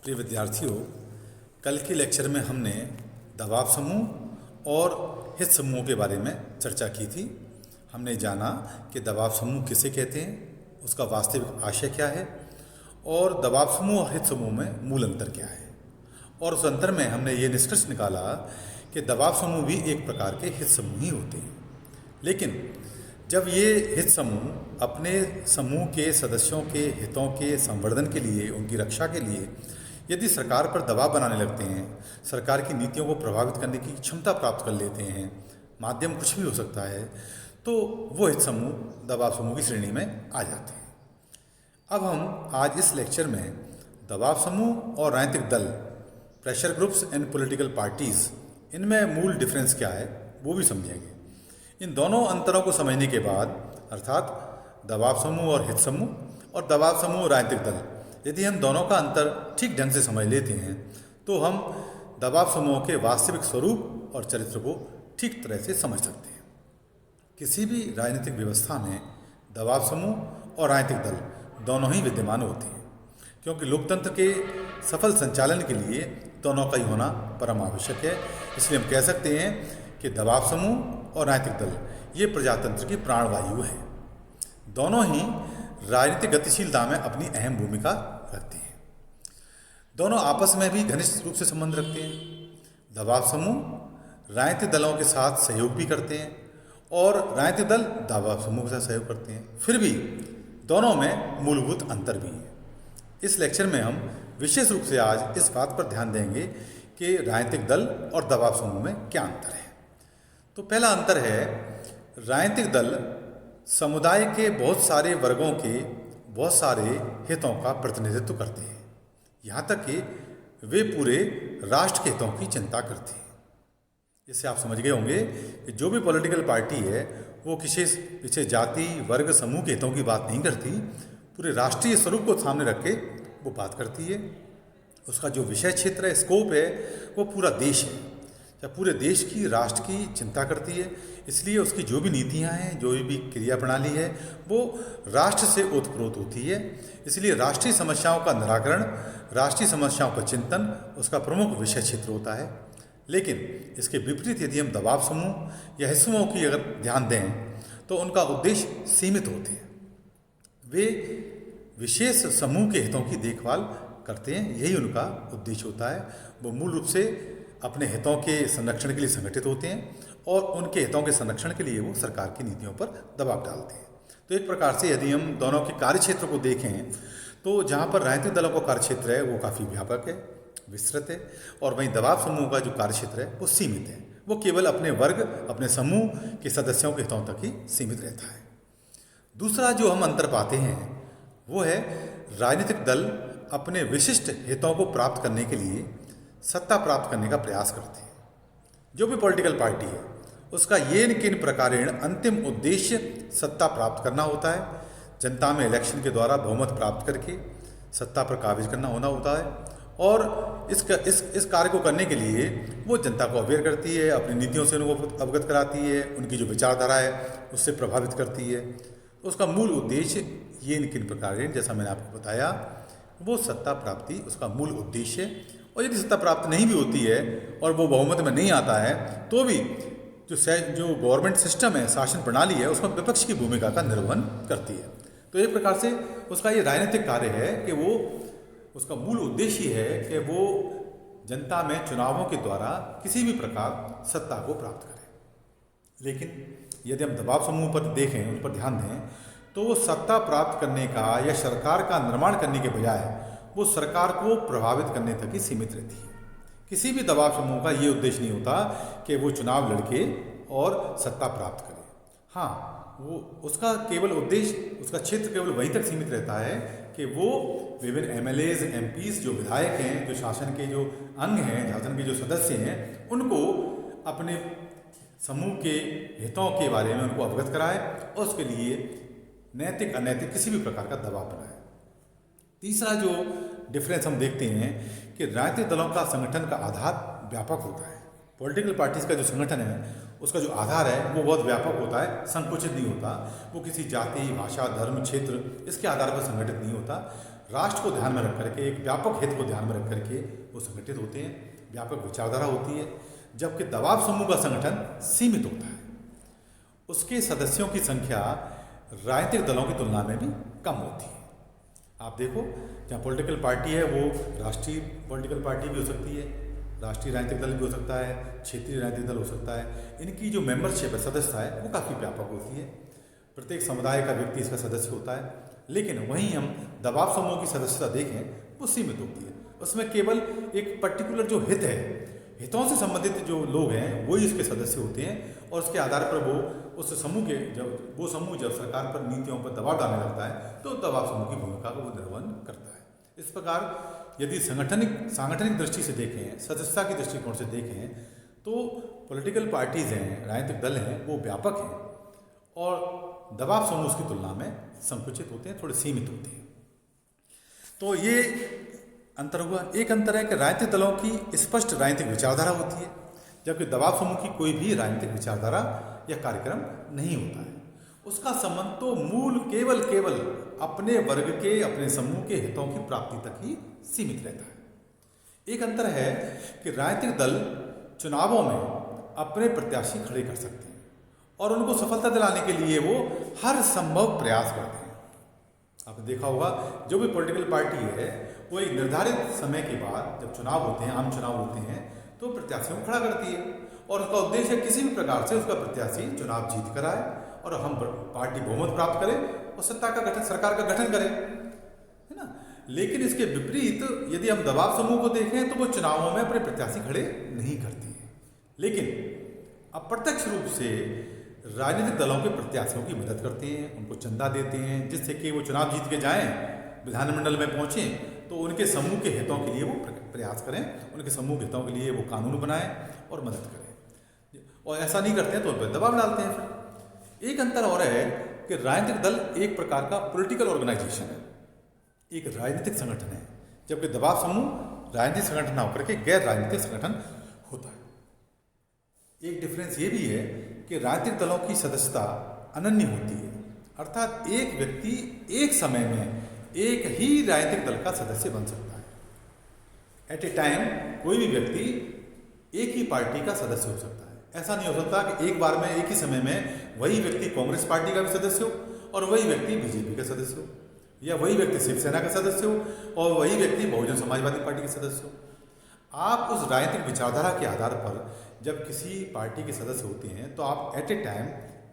प्रिय विद्यार्थियों, कल के लेक्चर में हमने दबाव समूह और हित समूहों के बारे में चर्चा की थी। हमने जाना कि दबाव समूह किसे कहते हैं, उसका वास्तविक आशय क्या है और दबाव समूह और हित समूह में मूल अंतर क्या है। और उस अंतर में हमने ये निष्कर्ष निकाला कि दबाव समूह भी एक प्रकार के हित समूह ही होते हैं। लेकिन जब ये हित समूह अपने समूह के सदस्यों के हितों के संवर्धन के लिए, उनकी रक्षा के लिए यदि सरकार पर दबाव बनाने लगते हैं, सरकार की नीतियों को प्रभावित करने की क्षमता प्राप्त कर लेते हैं, माध्यम कुछ भी हो सकता है, तो वो हित समूह दबाव समूह की श्रेणी में आ जाते हैं। अब हम आज इस लेक्चर में दबाव समूह और राजनीतिक दल, pressure groups and political parties, इनमें मूल डिफरेंस क्या है वो भी समझेंगे। इन दोनों अंतरों को समझने के बाद, अर्थात दबाव समूह और हित समूह और दबाव समूह और राजनीतिक दल, यदि हम दोनों का अंतर ठीक ढंग से समझ लेते हैं तो हम दबाव समूह के वास्तविक स्वरूप और चरित्र को ठीक तरह से समझ सकते हैं। किसी भी राजनीतिक व्यवस्था में दबाव समूह और राजनीतिक दल दोनों ही विद्यमान होते हैं, क्योंकि लोकतंत्र के सफल संचालन के लिए दोनों का ही होना परम आवश्यक है। इसलिए हम कह सकते हैं कि दबाव समूह और राजनीतिक दल ये प्रजातंत्र की प्राणवायु है। दोनों ही राजनीतिक गतिशीलता में अपनी अहम भूमिका रखते हैं। दोनों आपस में भी घनिष्ठ रूप से संबंध रखते हैं। दबाव समूह राजनीतिक दलों के साथ सहयोग भी करते हैं और राजनीतिक दल दबाव समूह के साथ सहयोग करते हैं। फिर भी दोनों में मूलभूत अंतर भी है। इस लेक्चर में हम विशेष रूप से आज इस बात पर ध्यान देंगे कि राजनीतिक दल और दबाव समूह में क्या अंतर है। तो पहला अंतर है, राजनीतिक दल समुदाय के बहुत सारे वर्गों के बहुत सारे हितों का प्रतिनिधित्व करते हैं। यहाँ तक कि वे पूरे राष्ट्र के हितों की चिंता करते हैं। इससे आप समझ गए होंगे कि जो भी पॉलिटिकल पार्टी है वो किसी जाति, वर्ग, समूह के हितों की बात नहीं करती, पूरे राष्ट्रीय स्वरूप को सामने रख के वो बात करती है। उसका जो विषय क्षेत्र है, स्कोप है, वो पूरा देश है या पूरे देश की, राष्ट्र की चिंता करती है। इसलिए उसकी जो भी नीतियां हैं, जो भी क्रिया प्रणाली है, वो राष्ट्र से ओतप्रोत होती है। इसलिए राष्ट्रीय समस्याओं का निराकरण, राष्ट्रीय समस्याओं का चिंतन उसका प्रमुख विषय क्षेत्र होता है। लेकिन इसके विपरीत यदि हम दबाव समूह या हित समूह की अगर ध्यान दें तो उनका उद्देश्य सीमित होते हैं। वे विशेष समूह के हितों की देखभाल करते हैं, यही उनका उद्देश्य होता है। वो मूल रूप से अपने हितों के संरक्षण के लिए संगठित होते हैं और उनके हितों के संरक्षण के लिए वो सरकार की नीतियों पर दबाव डालते हैं। तो एक प्रकार से यदि हम दोनों के कार्यक्षेत्र को देखें तो जहाँ पर राजनीतिक दलों का कार्यक्षेत्र है वो काफ़ी व्यापक है, विस्तृत है, और वहीं दबाव समूह का जो कार्यक्षेत्र है वो सीमित है। वो केवल अपने वर्ग, अपने समूह के सदस्यों के हितों तक ही सीमित रहता है। दूसरा जो हम अंतर पाते हैं वो है, राजनीतिक दल अपने विशिष्ट हितों को प्राप्त करने के लिए सत्ता प्राप्त करने का प्रयास करते हैं। जो भी पॉलिटिकल पार्टी है उसका ये न किन प्रकारेण अंतिम उद्देश्य सत्ता प्राप्त करना होता है। जनता में इलेक्शन के द्वारा बहुमत प्राप्त करके सत्ता पर काबिज करना होता है और इस कार्य को करने के लिए वो जनता को अवेयर करती है, अपनी नीतियों से उनको अवगत कराती है, उनकी जो विचारधारा है उससे प्रभावित करती है। तो उसका मूल उद्देश्य ये न किन प्रकारेण, जैसा मैंने आपको बताया, वो सत्ता प्राप्ति उसका मूल उद्देश्य है। और यदि सत्ता प्राप्त नहीं भी होती है और वो बहुमत में नहीं आता है तो भी जो गवर्नमेंट सिस्टम है, शासन प्रणाली है, उसमें विपक्ष की भूमिका का निर्वहन करती है। तो एक प्रकार से उसका ये राजनीतिक कार्य है कि वो, उसका मूल उद्देश्य है कि वो जनता में चुनावों के द्वारा किसी भी प्रकार सत्ता को प्राप्त करे। लेकिन यदि हम दबाव समूह पर देखें, उन पर ध्यान दें, तो वो सत्ता प्राप्त करने का या सरकार का निर्माण करने के बजाय वो सरकार को प्रभावित करने तक ही सीमित रहती है। किसी भी दबाव समूह का ये उद्देश्य नहीं होता कि वो चुनाव लड़के और सत्ता प्राप्त करे। हाँ, वो उसका केवल उद्देश्य, उसका क्षेत्र केवल वहीं तक सीमित रहता है कि वो विभिन्न MLAs, MPs, जो विधायक हैं, जो शासन के जो अंग हैं, शासन के जो सदस्य हैं, उनको अपने समूह के हितों के बारे में उनको अवगत कराए और उसके लिए नैतिक अनैतिक किसी भी प्रकार का दबाव बनाए। तीसरा जो डिफरेंस हम देखते हैं कि राजनीतिक दलों का संगठन का आधार व्यापक होता है। पॉलिटिकल पार्टीज का जो संगठन है उसका जो आधार है वो बहुत व्यापक होता है, संकुचित नहीं होता। वो किसी जाति, भाषा, धर्म, क्षेत्र इसके आधार पर संगठित नहीं होता। राष्ट्र को ध्यान में रख करके, एक व्यापक हित को ध्यान में रख करके वो संगठित होते हैं, व्यापक विचारधारा होती है। जबकि दबाव समूह का संगठन सीमित होता है, उसके सदस्यों की संख्या राजनीतिक दलों की तुलना में भी कम होती है। आप देखो, जहाँ पॉलिटिकल पार्टी है वो राष्ट्रीय पॉलिटिकल पार्टी भी हो सकती है, राष्ट्रीय राजनीतिक दल भी हो सकता है, क्षेत्रीय राजनीतिक दल हो सकता है। इनकी जो मेंबरशिप है, सदस्यता है, वो काफ़ी व्यापक होती है। प्रत्येक समुदाय का व्यक्ति इसका सदस्य होता है। लेकिन वहीं हम दबाव समूह की सदस्यता देखें, वो सीमित होती है। उसमें केवल एक पर्टिकुलर जो हित है, हितों से संबंधित जो लोग हैं वही इसके सदस्य होते हैं, और उसके आधार पर वो उस समूह के जब सरकार पर नीतियों पर दबाव डालने लगता है तो दबाव समूह की भूमिका को वो निर्वहन करता है। इस प्रकार यदि सांगठनिक दृष्टि से देखें, सदस्यता की दृष्टिकोण से देखें, तो पॉलिटिकल पार्टीज़ हैं, राजनीतिक दल हैं, वो व्यापक हैं और दबाव समूह उसकी तुलना में संकुचित होते हैं, थोड़े सीमित होते हैं। तो ये अंतर हुआ। एक अंतर है कि राजनीतिक दलों की स्पष्ट राजनीतिक विचारधारा होती है, जबकि दबाव समूह की कोई भी राजनीतिक विचारधारा या कार्यक्रम नहीं होता है। उसका संबंध तो मूल केवल अपने वर्ग के, अपने समूह के हितों की प्राप्ति तक ही सीमित रहता है। एक अंतर है कि राजनीतिक दल चुनावों में अपने प्रत्याशी खड़े कर सकते हैं और उनको सफलता दिलाने के लिए वो हर संभव प्रयास करते हैं। आपने देखा होगा, जो भी पॉलिटिकल पार्टी है वो एक निर्धारित समय के बाद जब चुनाव होते हैं, आम चुनाव होते हैं, तो प्रत्याशियों को खड़ा करती है और उसका उद्देश्य किसी भी प्रकार से उसका प्रत्याशी चुनाव जीत कर आए और हम पार्टी बहुमत प्राप्त करें और सरकार का गठन करें, है ना। लेकिन इसके विपरीत यदि हम दबाव समूह को देखें तो वो चुनावों में अपने प्रत्याशी खड़े नहीं करते हैं, लेकिन अप्रत्यक्ष रूप से राजनीतिक दलों के प्रत्याशियों की मदद करते हैं, उनको चंदा देते हैं, जिससे कि वो चुनाव जीत के जाएं, विधानमंडल में पहुंचें तो उनके समूह के हितों के लिए वो प्रयास करें, उनके समूह के हितों के लिए वो कानून बनाएं और मदद करें। और ऐसा नहीं करते हैं तो उन पर दबाव डालते हैं। फिर एक अंतर और है कि राजनीतिक दल एक प्रकार का पॉलिटिकल ऑर्गेनाइजेशन है, एक राजनीतिक संगठन है, जबकि दबाव समूह राजनीतिक संगठन ना होकर के गैर राजनीतिक संगठन होता है। एक डिफरेंस ये भी है कि राजनीतिक दलों की सदस्यता अनन्य होती है, अर्थात एक व्यक्ति एक समय में एक ही राजनीतिक दल का सदस्य बन सकता है। एट ए टाइम कोई भी व्यक्ति एक ही पार्टी का सदस्य हो सकता है। ऐसा नहीं हो सकता कि एक बार में, एक ही समय में वही व्यक्ति कांग्रेस पार्टी का भी सदस्य हो और वही व्यक्ति बीजेपी का सदस्य हो, या वही व्यक्ति शिवसेना का सदस्य हो और वही व्यक्ति बहुजन समाजवादी पार्टी के सदस्य हो। आप उस राजनीतिक विचारधारा के आधार पर जब किसी पार्टी के सदस्य होते हैं तो आप एट ए टाइम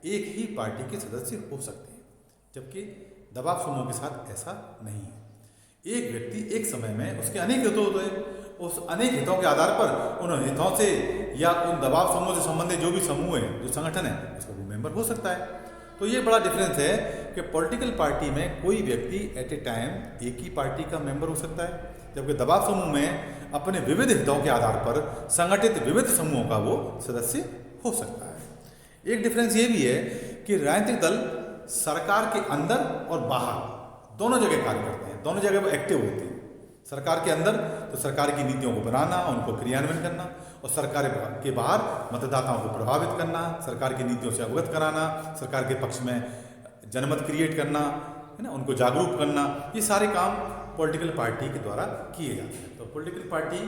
एक ही पार्टी के सदस्य हो सकते हैं, जबकि दबाव समूह के साथ ऐसा नहीं है। एक व्यक्ति एक समय में, उसके अनेक हित होते हैं, उस अनेक हितों के आधार पर उन हितों से या उन दबाव समूह से संबंधित जो भी समूह है, जो संगठन है, उसका वो मेंबर हो सकता है। तो ये बड़ा डिफरेंस है कि पॉलिटिकल पार्टी में कोई व्यक्ति एट ए टाइम एक ही पार्टी का मेंबर हो सकता है, जबकि दबाव समूह में अपने विविध हितों के आधार पर संगठित विविध समूहों का वो सदस्य हो सकता है। एक डिफरेंस ये भी है कि राजनीतिक दल सरकार के अंदर और बाहर दोनों जगह कार्य करते हैं, दोनों जगह वो एक्टिव होते हैं। सरकार के अंदर तो सरकार की नीतियों को बनाना, उनको क्रियान्वयन करना, और सरकार के बाहर मतदाताओं को प्रभावित करना, सरकार की नीतियों से अवगत कराना, सरकार के पक्ष में जनमत क्रिएट करना, है ना, उनको जागरूक करना। ये सारे काम पॉलिटिकल पार्टी के द्वारा किए जाते हैं। तो पॉलिटिकल पार्टी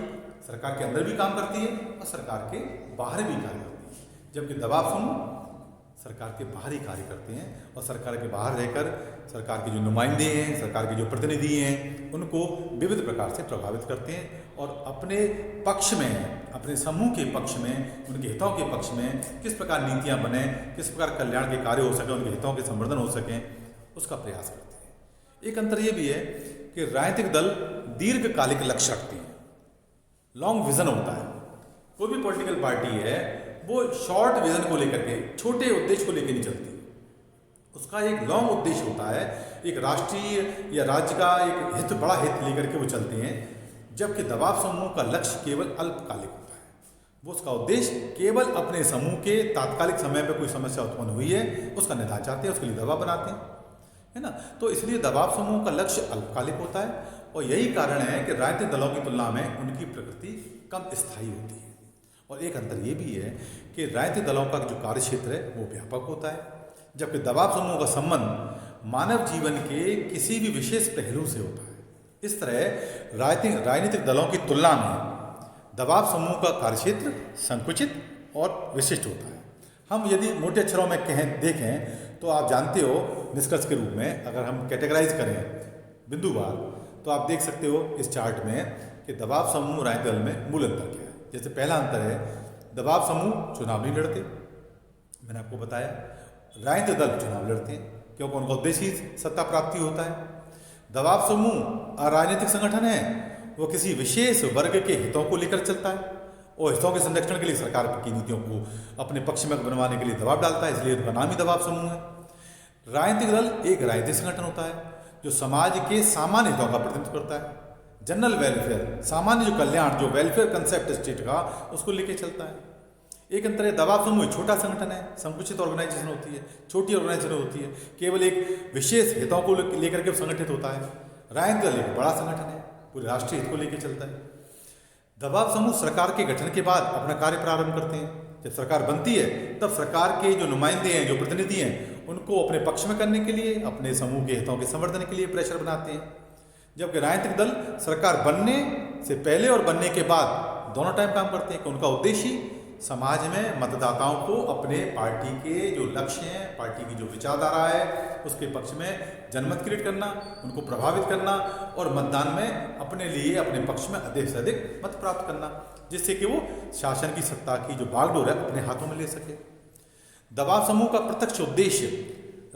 सरकार के अंदर भी काम करती है और सरकार के बाहर भी कार्य करती है, जबकि दबाव समूह सरकार के बाहर ही कार्य करते हैं और सरकार के बाहर रहकर सरकार के जो नुमाइंदे हैं, सरकार के जो प्रतिनिधि हैं, उनको विविध प्रकार से प्रभावित करते हैं और अपने पक्ष में, अपने समूह के पक्ष में, उनके हितों के पक्ष में किस प्रकार नीतियां बने, किस प्रकार कल्याण के कार्य हो सके, उनके हितों के संवर्धन हो सकें, उसका प्रयास करते हैं। एक अंतर ये भी है कि राजनीतिक दल दीर्घकालिक लक्ष्य रखती हैं, लॉन्ग विजन होता है। कोई भी पॉलिटिकल पार्टी है वो शॉर्ट विजन को लेकर के, छोटे उद्देश्य को लेकर नहीं चलती, उसका एक लॉन्ग उद्देश्य होता है, एक राष्ट्रीय या राज्य का एक हित, बड़ा हित लेकर के वो चलते हैं। जबकि दबाव समूह का लक्ष्य केवल अल्पकालिक होता है, वो उसका उद्देश्य केवल अपने समूह के तात्कालिक समय पर कोई समस्या उत्पन्न हुई है उसका निदान चाहते हैं, उसके लिए दबाव बनाते हैं, है ना। तो इसलिए दबाव समूह का लक्ष्य अल्पकालिक होता है और यही कारण है कि राजनीतिक दलों की तुलना में उनकी प्रकृति कम स्थायी होती है। और एक अंतर ये भी है कि राजनीतिक दलों का जो कार्य क्षेत्र है वो व्यापक होता है, जबकि दबाव समूह का संबंध मानव जीवन के किसी भी विशेष पहलू से होता है। इस तरह राजनीतिक दलों की तुलना में दबाव समूह का कार्यक्षेत्र संकुचित और विशिष्ट होता है। हम यदि मोटे अक्षरों में देखें तो आप जानते हो, निष्कर्ष के रूप में अगर हम कैटेगराइज करें बिंदुवार, तो आप देख सकते हो इस चार्ट में कि दबाव समूह राजनीतिक दल में मूल अंतर क्या है। जैसे पहला अंतर है, दबाव समूह चुनाव नहीं लड़ते, मैंने आपको बताया। राजनीतिक दल चुनाव लड़ते हैं क्योंकि उनका उद्देश्य ही सत्ता प्राप्ति होता है। दबाव समूह अराजनीतिक संगठन है, वो किसी विशेष वर्ग के हितों को लेकर चलता है और हितों के संरक्षण के लिए सरकार की नीतियों को अपने पक्ष में बनवाने के लिए दबाव डालता है, इसलिए उनका नाम ही दबाव समूह है। राजनीतिक दल एक राजनीतिक संगठन होता है जो समाज के सामान्य हितों का प्रतिनिधित्व करता है, जनरल वेलफेयर, सामान्य जो कल्याण, जो वेलफेयर कंसेप्ट स्टेट का, उसको लेके चलता है। एक अंतर है, दबाव समूह छोटा संगठन है, संकुचित ऑर्गेनाइजेशन होती है, छोटी ऑर्गेनाइजेशन होती है, केवल एक विशेष हितों को लेकर के संगठित होता है। राजनीतिक दल एक बड़ा संगठन है, पूरे राष्ट्रीय हित को लेकर चलता है। दबाव समूह सरकार के गठन के बाद अपना कार्य प्रारंभ करते हैं। जब सरकार बनती है तब सरकार के जो नुमाइंदे हैं, जो प्रतिनिधि हैं, उनको अपने पक्ष में करने के लिए, अपने समूह के हितों के संवर्धन के लिए प्रेशर बनाते हैं। जबकि राजनीतिक दल सरकार बनने से पहले और बनने के बाद दोनों टाइम काम करते हैं कि उनका उद्देश्य समाज में मतदाताओं को अपने पार्टी के जो लक्ष्य हैं, पार्टी की जो विचारधारा है, उसके पक्ष में जनमत क्रिएट करना, उनको प्रभावित करना और मतदान में अपने लिए, अपने पक्ष में अधिक से अधिक मत प्राप्त करना, जिससे कि वो शासन की सत्ता की जो बागडोर है अपने हाथों में ले सके। दबाव समूह का प्रत्यक्ष उद्देश्य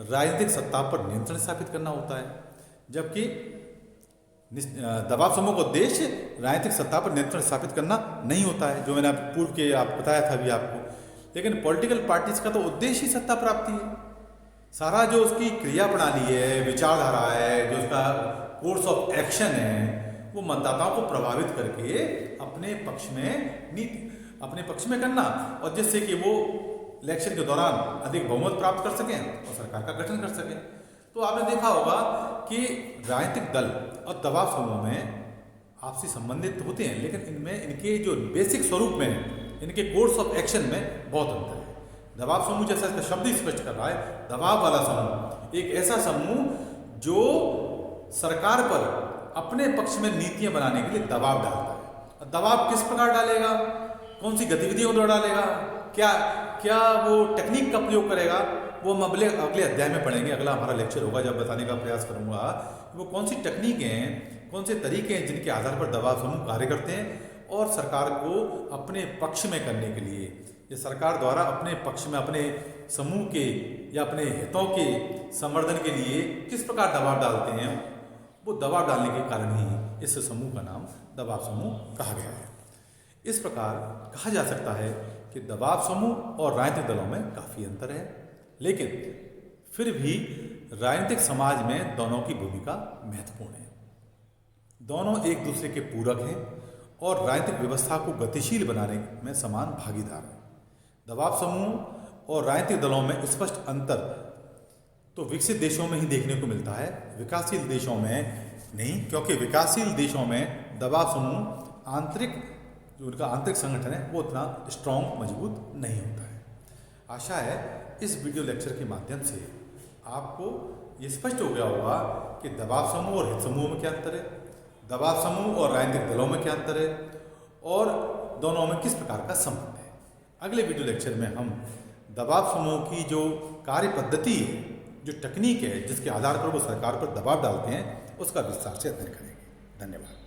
राजनीतिक सत्ता पर नियंत्रण स्थापित करना होता है, जबकि दबाव समूह का उद्देश्य राजनीतिक सत्ता पर नियंत्रण स्थापित करना नहीं होता है, जो मैंने पूर्व के बताया था अभी आपको। लेकिन पॉलिटिकल पार्टीज का तो उद्देश्य ही सत्ता प्राप्ति है। सारा जो उसकी क्रिया प्रणाली है, विचारधारा है, जो उसका कोर्स ऑफ एक्शन है, वो मतदाताओं को प्रभावित करके अपने पक्ष में करना, और जिससे कि वो इलेक्शन के दौरान अधिक बहुमत प्राप्त कर सकें और सरकार का गठन कर सकें। तो आपने देखा होगा कि राजनीतिक दल और दबाव समूह में आपसी संबंधित होते हैं, लेकिन इनमें इनके जो बेसिक स्वरूप में, इनके कोर्स ऑफ एक्शन में बहुत अंतर है। दबाव समूह, जैसा इसका शब्द ही स्पष्ट कर रहा है, दबाव वाला समूह एक ऐसा समूह जो सरकार पर अपने पक्ष में नीतियां बनाने के लिए दबाव डालता है। दबाव किस प्रकार डालेगा, कौन सी गतिविधियों द्वारा डालेगा, क्या वो टेक्निक का प्रयोग करेगा, वो हम अगले अध्याय में पढ़ेंगे। अगला हमारा लेक्चर होगा जब बताने का प्रयास करूंगा वो कौन सी टेक्निकें हैं, कौन से तरीके हैं जिनके आधार पर दबाव समूह कार्य करते हैं और सरकार को अपने पक्ष में करने के लिए, ये सरकार द्वारा अपने पक्ष में, अपने समूह के या अपने हितों के संवर्धन के लिए किस प्रकार दबाव डालते हैं, वो दबाव डालने के कारण ही इस समूह का नाम दबाव समूह कहा गया है। इस प्रकार कहा जा सकता है कि दबाव समूह और राजनीतिक दलों में काफ़ी अंतर है, लेकिन फिर भी राजनीतिक समाज में दोनों की भूमिका महत्वपूर्ण है। दोनों एक दूसरे के पूरक हैं और राजनीतिक व्यवस्था को गतिशील बनाने में समान भागीदार हैं। दबाव समूह और राजनीतिक दलों में स्पष्ट अंतर तो विकसित देशों में ही देखने को मिलता है, विकासशील देशों में नहीं, क्योंकि विकासशील देशों में दबाव समूह जो उनका आंतरिक संगठन है वो उतना स्ट्रॉन्ग, मजबूत नहीं होता है। आशा है इस वीडियो लेक्चर के माध्यम से आपको ये स्पष्ट हो गया होगा कि दबाव समूह और हित समूह में क्या अंतर है, दबाव समूह और राजनीतिक दलों में क्या अंतर है और दोनों में किस प्रकार का संबंध है। अगले वीडियो लेक्चर में हम दबाव समूह की जो कार्य पद्धति है, जो टेक्निक है जिसके आधार पर वो सरकार पर दबाव डालते हैं, उसका विस्तार से अध्ययन करेंगे। धन्यवाद।